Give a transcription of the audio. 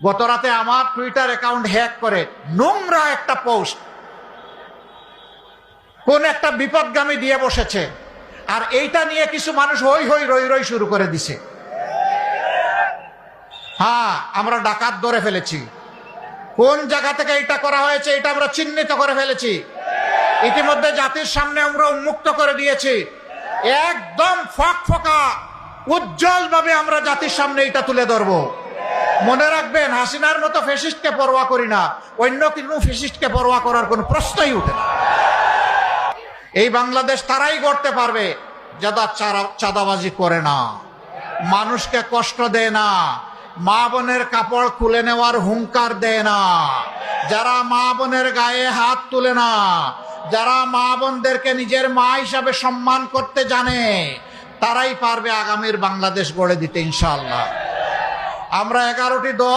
গত রাতে আমার টুইটার অ্যাকাউন্ট হ্যাক করে নোংরা একটা পোস্ট কোন একটা বিপদগামী দিয়ে বসেছে, আর এইটা নিয়ে কিছু মানুষ হই হই রই রই শুরু করে দিছে। হ্যাঁ, আমরা ডাকাত ধরে ফেলেছি। কোন জায়গা থেকে এটা করা হয়েছে এটা আমরা চিহ্নিত করে ফেলেছি। ইতিমধ্যে জাতির সামনে আমরা উন্মুক্ত করে দিয়েছি। একদম ফকফকা উজ্জ্বল ভাবে আমরা জাতির সামনে এটা তুলে ধরবো। মনে রাখবেন, হাসিনার মতো ফ্যাসিস্টকে পরোয়া করি না, অন্য কোনো ফ্যাসিস্টকে পরোয়া করার কোনো প্রশ্নই উঠে না। এই বাংলাদেশ তারাই গড়তে পারবে যারা চাঁদাবাজি করে না, মানুষকে কষ্ট দেয় না, মা বোনের কাপড় খুলে নেওয়ার হুঙ্কার দেয় না, যারা মা বোনের গায়ে হাত তুলে না, যারা মা বোনদেরকে নিজের মা হিসাবে সম্মান করতে জানে, তারাই পারবে আগামীর বাংলাদেশ গড়ে দিতে ইনশাআল্লাহ। আমরা 11টি দল